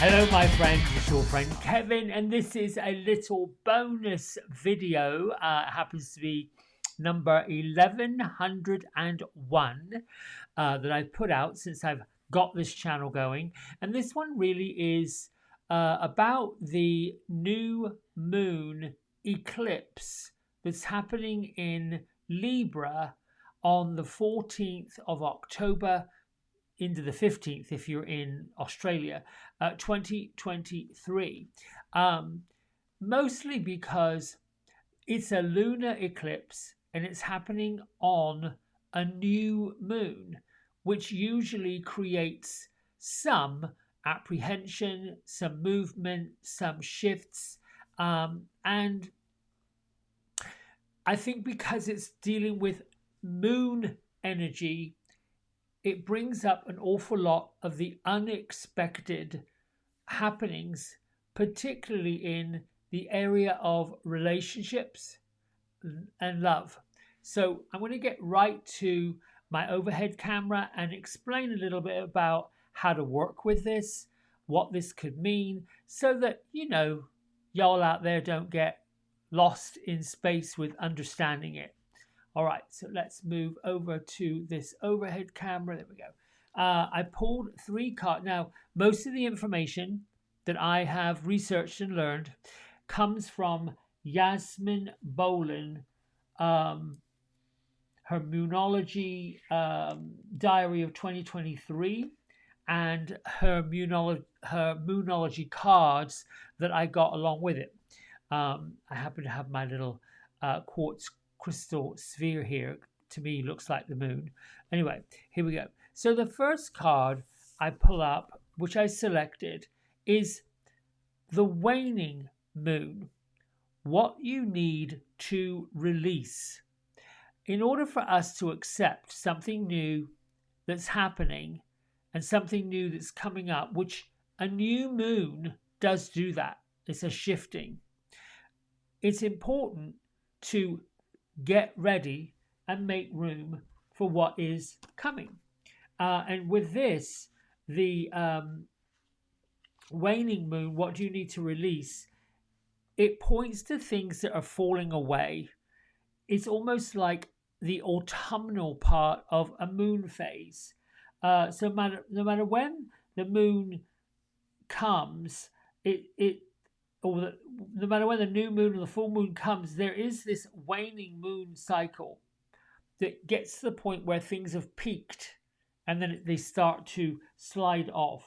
Hello my friends, it's your friend Kevin, and this is a little bonus video. It happens to be number 1101 that I've put out since I've got this channel going. And this one really is about the new moon eclipse that's happening in Libra on the 14th of October into the 15th if you're in Australia, 2023. Mostly because it's a lunar eclipse and it's happening on a new moon, which usually creates some apprehension, some movement, some shifts. And I think because it's dealing with moon energy, it brings up an awful lot of the unexpected happenings, particularly in the area of relationships and love. So I'm going to get right to my overhead camera and explain a little bit about how to work with this, what this could mean, so that, y'all out there don't get lost in space with understanding it. All right, so let's move over to this overhead camera. There we go. I pulled 3 cards. Now, most of the information that I have researched and learned comes from Yasmin Boland, her Moonology Diary of 2023, and her Moonology cards that I got along with it. I happen to have my little quartz crystal sphere here. To me looks like the moon. Anyway, here we go. So the first card I pull up, which I selected, is the waning moon. What you need to release in order for us to accept something new that's happening and something new that's coming up, which a new moon does do that. It's a shifting. It's important to get ready and make room for what is coming. And with this, the waning moon, what do you need to release? It points to things that are falling away. It's almost like the autumnal part of a moon phase. So no matter when the moon comes, no matter when the new moon or the full moon comes, there is this waning moon cycle that gets to the point where things have peaked and then they start to slide off.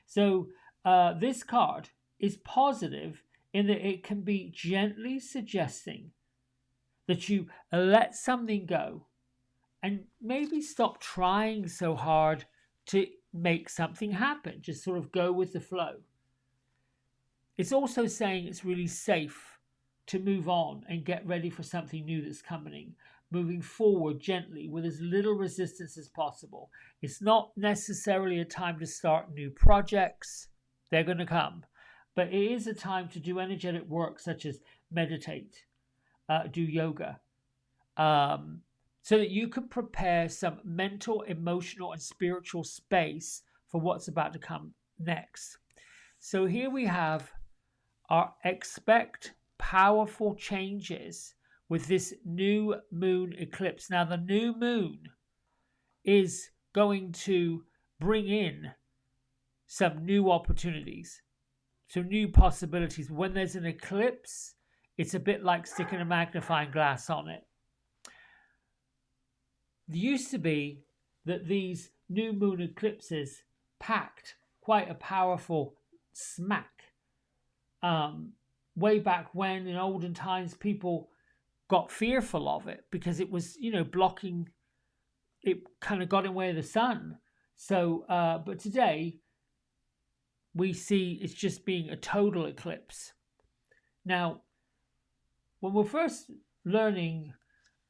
So this card is positive in that it can be gently suggesting that you let something go and maybe stop trying so hard to make something happen. Just sort of go with the flow. It's also saying it's really safe to move on and get ready for something new that's coming, moving forward gently with as little resistance as possible. It's not necessarily a time to start new projects. They're going to come. But it is a time to do energetic work such as meditate, do yoga, so that you can prepare some mental, emotional, and spiritual space for what's about to come next. So here we have expect powerful changes with this new moon eclipse. Now, the new moon is going to bring in some new opportunities, some new possibilities. When there's an eclipse, it's a bit like sticking a magnifying glass on it. It used to be that these new moon eclipses packed quite a powerful smack. Way back when, in olden times, people got fearful of it because it was, blocking. It kind of got in the way of the sun. So, but today we see it's just being a total eclipse. Now, when we're first learning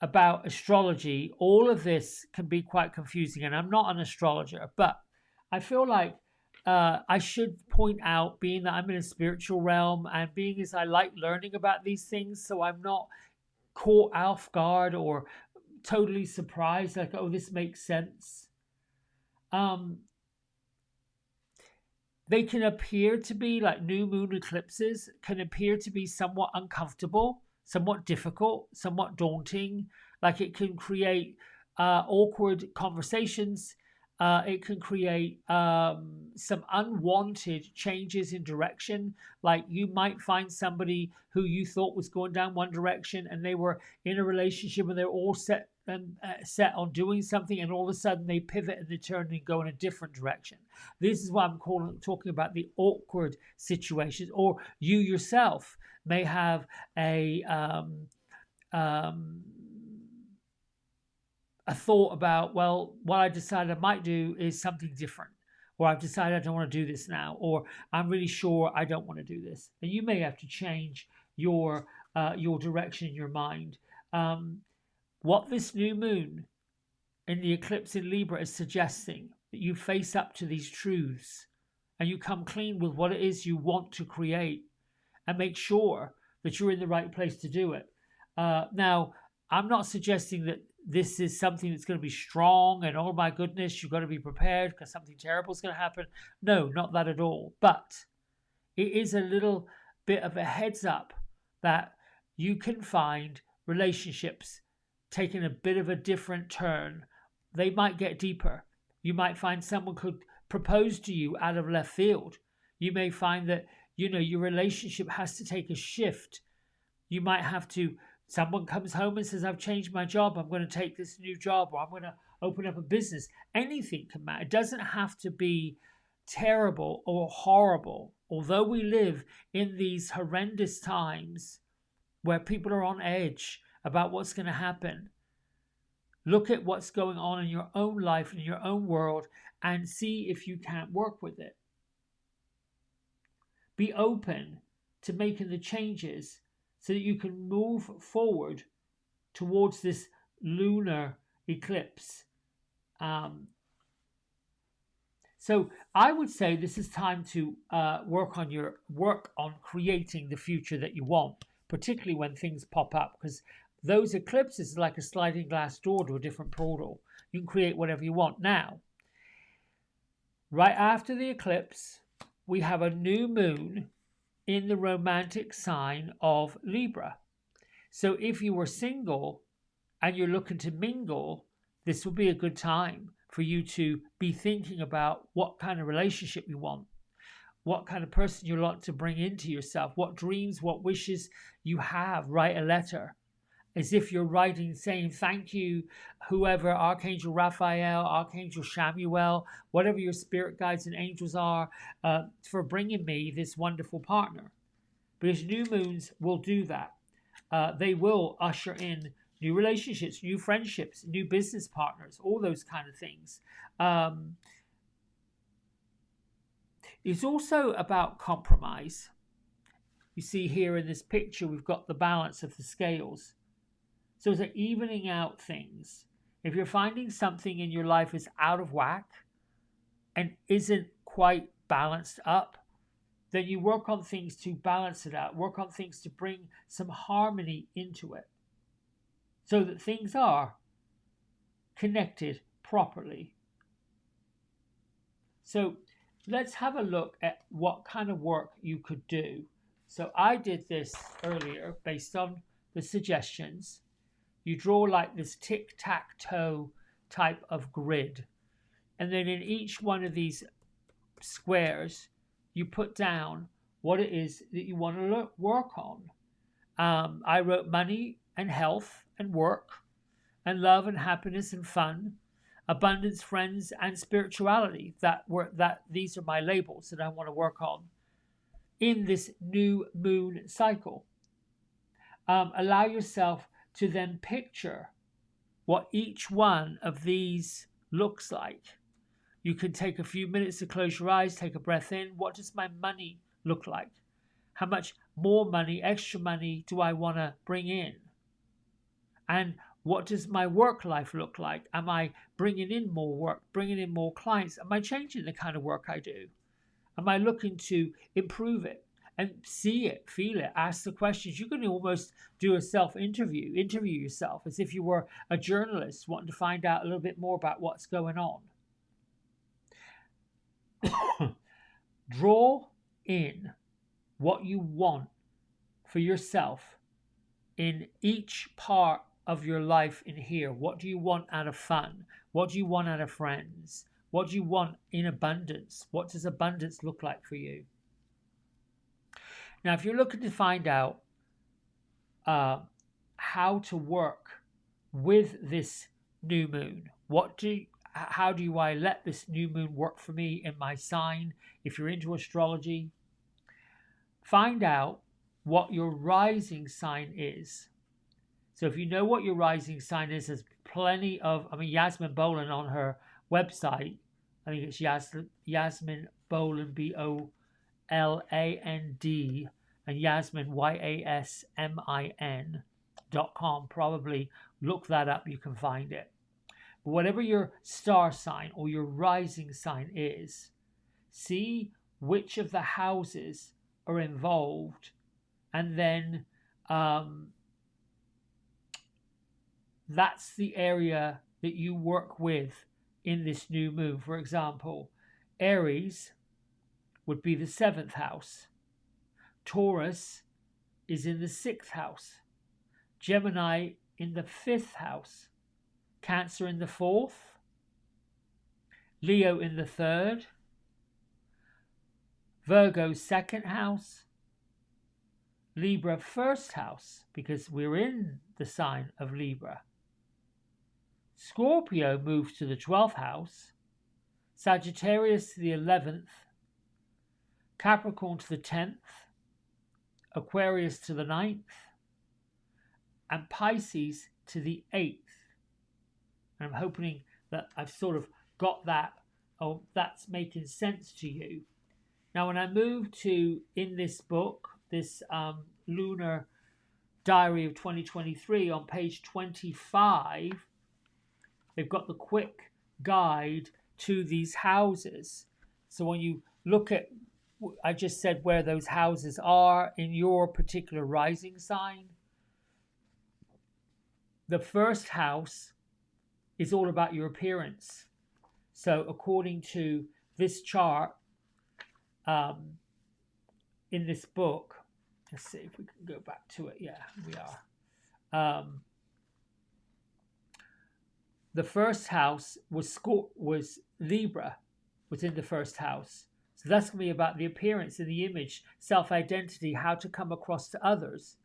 about astrology, all of this can be quite confusing, and I'm not an astrologer, but I feel like I should point out, being that I'm in a spiritual realm and being as I like learning about these things, so I'm not caught off guard or totally surprised, like, oh, this makes sense. They can appear to be like new moon eclipses, can appear to be somewhat uncomfortable, somewhat difficult, somewhat daunting. Like it can create awkward conversations. It can create some unwanted changes in direction. Like you might find somebody who you thought was going down one direction, and they were in a relationship and they're all set and set on doing something, and all of a sudden they pivot and they turn and go in a different direction. This is what I'm talking about, the awkward situations. Or you yourself may have um, a thought about, well, what I decided I might do is something different, or I've decided I don't want to do this now, or I'm really sure I don't want to do this. And you may have to change your direction in your mind. What this new moon in the eclipse in Libra is suggesting, that you face up to these truths and you come clean with what it is you want to create, and make sure that you're in the right place to do it. Now, I'm not suggesting that this is something that's going to be strong and, oh my goodness, you've got to be prepared because something terrible is going to happen. No, not that at all. But it is a little bit of a heads up that you can find relationships taking a bit of a different turn. They might get deeper. You might find someone could propose to you out of left field. You may find that, your relationship has to take a shift. You might have to, someone comes home and says, I've changed my job, I'm going to take this new job, or I'm going to open up a business. Anything can matter. It doesn't have to be terrible or horrible. Although we live in these horrendous times where people are on edge about what's going to happen, look at what's going on in your own life, in your own world, and see if you can't work with it. Be open to making the changes so that you can move forward towards this lunar eclipse. So I would say this is time to work on creating the future that you want, particularly when things pop up, because those eclipses are like a sliding glass door to a different portal. You can create whatever you want. Now, right after the eclipse, we have a new moon in the romantic sign of Libra. So if you were single and you're looking to mingle, this would be a good time for you to be thinking about what kind of relationship you want, what kind of person you want to bring into yourself, what dreams, what wishes you have. Write a letter as if you're writing, saying thank you, whoever, Archangel Raphael, Archangel Shamuel, whatever your spirit guides and angels are, for bringing me this wonderful partner. Because new moons will do that. They will usher in new relationships, new friendships, new business partners, all those kind of things. It's also about compromise. You see here in this picture, we've got the balance of the scales. So it's like evening out things. If you're finding something in your life is out of whack and isn't quite balanced up, then you work on things to balance it out. Work on things to bring some harmony into it so that things are connected properly. So let's have a look at what kind of work you could do. So I did this earlier based on the suggestions. You draw like this tic-tac-toe type of grid. And then in each one of these squares, you put down what it is that you want to work on. I wrote money and health and work and love and happiness and fun, abundance, friends, and spirituality. These are my labels that I want to work on in this new moon cycle. Allow yourself to then picture what each one of these looks like. You can take a few minutes to close your eyes, take a breath in. What does my money look like? How much more money, extra money do I want to bring in? And what does my work life look like? Am I bringing in more work, bringing in more clients? Am I changing the kind of work I do? Am I looking to improve it? And see it, feel it, ask the questions. You can almost do a self-interview, interview yourself as if you were a journalist wanting to find out a little bit more about what's going on. Draw in what you want for yourself in each part of your life in here. What do you want out of fun? What do you want out of friends? What do you want in abundance? What does abundance look like for you? Now, if you're looking to find out how to work with this new moon, how do I let this new moon work for me in my sign? If you're into astrology, find out what your rising sign is. So if you know what your rising sign is, there's plenty of, Yasmin Boland on her website, I think it's Yasmin Boland, BOLAND, and Yasmin, YASMIN.com. Probably look that up, you can find it. But whatever your star sign or your rising sign is, see which of the houses are involved, and then that's the area that you work with in this new moon. For example, Aries would be the 7th house. Taurus is in the 6th house. Gemini in the 5th house. Cancer in the 4th. Leo in the 3rd. Virgo 2nd house. Libra 1st house, because we're in the sign of Libra. Scorpio moves to the 12th house. Sagittarius to the 11th. Capricorn to the 10th. Aquarius to the 9th, and Pisces to the 8th. And I'm hoping that I've sort of got that, or that's making sense to you. Now, when I move to, in this book, this Lunar Diary of 2023, on page 25, they've got the quick guide to these houses. So when you look at, I just said where those houses are in your particular rising sign. The 1st house is all about your appearance. So according to this chart in this book, let's see if we can go back to it. Yeah, we are. The 1st house was Libra, was in the 1st house. So that's going to be about the appearance and the image, self-identity, how to come across to others.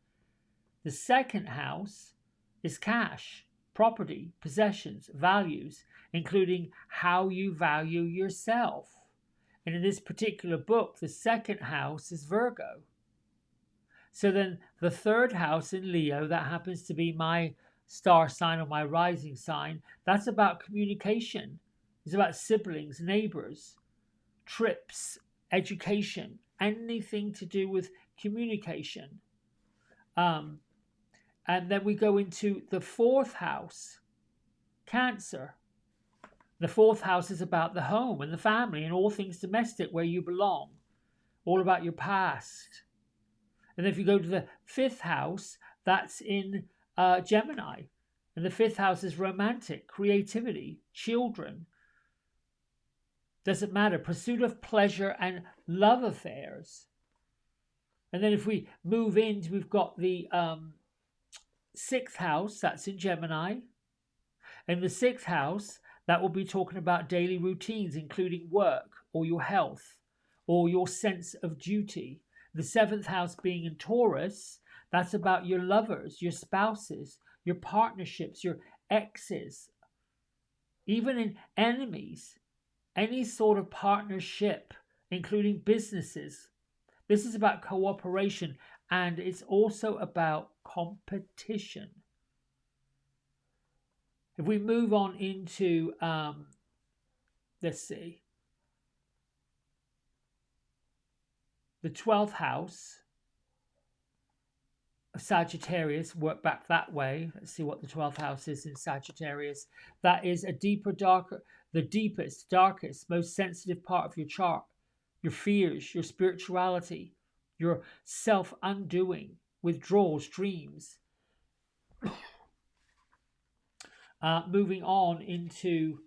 The 2nd house is cash, property, possessions, values, including how you value yourself. And in this particular book, the 2nd house is Virgo. So then the 3rd house in Leo, that happens to be my star sign or my rising sign, that's about communication. It's about siblings, neighbors, trips, education, anything to do with communication. And then we go into the 4th house, Cancer. The 4th house is about the home and the family and all things domestic, where you belong, all about your past. And then if you go to the 5th house, that's in Gemini. And the 5th house is romantic, creativity, children. Doesn't matter, pursuit of pleasure and love affairs. And then if we move into, we've got the 6th house, that's in Gemini. And the 6th house, that will be talking about daily routines, including work or your health or your sense of duty. The 7th house being in Taurus, that's about your lovers, your spouses, your partnerships, your exes, even in enemies, any sort of partnership, including businesses. This is about cooperation, and it's also about competition. If we move on into, let's see, the 12th house of Sagittarius, work back that way. Let's see what the 12th house is in Sagittarius. That is a deeper, darker, the deepest, darkest, most sensitive part of your chart. Your fears, your spirituality, your self-undoing, withdrawals, dreams. Moving on into,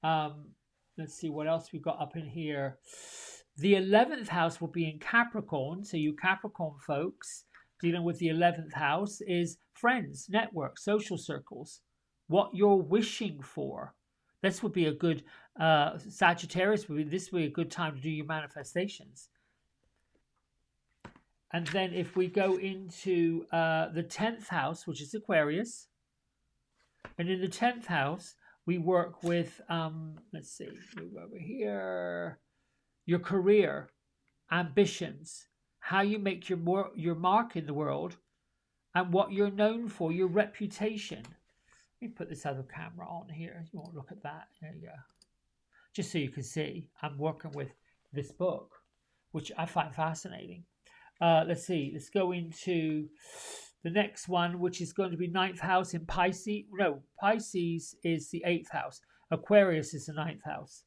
let's see what else we've got up in here. The 11th house will be in Capricorn. So you Capricorn folks dealing with the 11th house is friends, network, social circles, what you're wishing for. This would be a good Sagittarius. This would be a good time to do your manifestations. And then if we go into the 10th house, which is Aquarius, and in the 10th house, we work with, let's see, move over here, your career, ambitions, how you make your mark in the world, and what you're known for, your reputation. Let me put this other camera on here. You won't look at that. There you go. Just so you can see, I'm working with this book, which I find fascinating. Let's see. Let's go into the next one, which is going to be 9th house in Pisces. No, Pisces is the 8th house. Aquarius is the 9th house.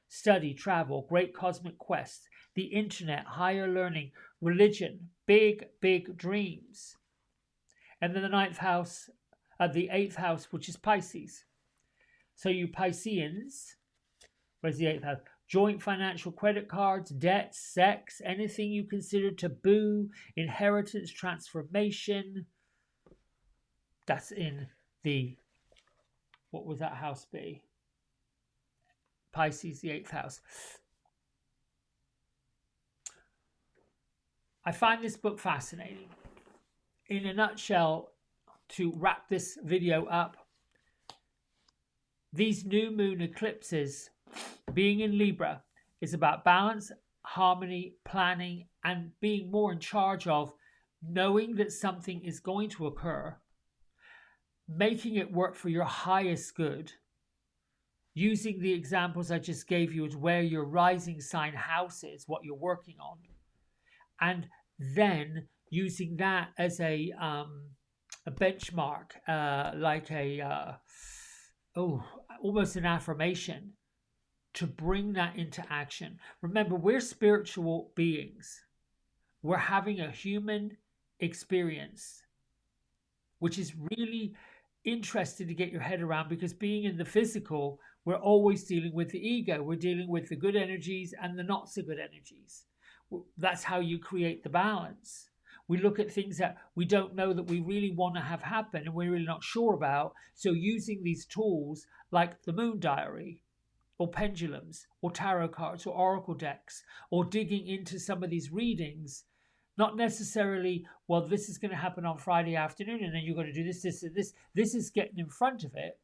Study, travel, great cosmic quest, the internet, higher learning, religion, big, big dreams. And then the 9th house, the 8th house, which is Pisces. So you Pisceans, where's the 8th house? Joint financial credit cards, debts, sex, anything you consider taboo, inheritance, transformation. That's in the, what would that house be? Pisces, the 8th house. I find this book fascinating. In a nutshell, to wrap this video up, these new moon eclipses, being in Libra, is about balance, harmony, planning, and being more in charge of knowing that something is going to occur, making it work for your highest good, using the examples I just gave you as where your rising sign house is, what you're working on, and then using that as a benchmark, like almost an affirmation, to bring that into action. Remember, we're spiritual beings. We're having a human experience, which is really interesting to get your head around, because being in the physical, we're always dealing with the ego. We're dealing with the good energies and the not so good energies. That's how you create the balance. We look at things that we don't know that we really want to have happen and we're really not sure about. So using these tools like the moon diary, or pendulums, or tarot cards, or oracle decks, or digging into some of these readings, not necessarily, well, this is going to happen on Friday afternoon and then you're going to do this, this, and this. This is getting in front of it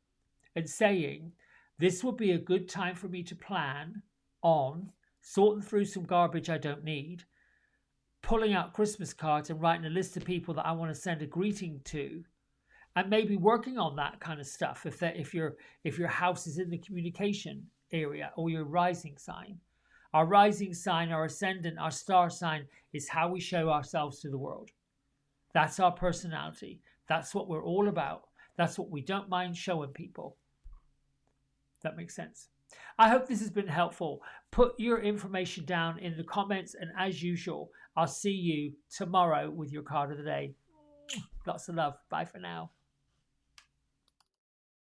and saying, this would be a good time for me to plan on sorting through some garbage I don't need, pulling out Christmas cards and writing a list of people that I want to send a greeting to, and maybe working on that kind of stuff if your house is in the communication area, or your rising sign. Our rising sign, our ascendant, our star sign is how we show ourselves to the world. That's our personality. That's what we're all about. That's what we don't mind showing people. That makes sense. I hope this has been helpful. Put your information down in the comments, and as usual, I'll see you tomorrow with your card of the day. Lots of love. Bye for now.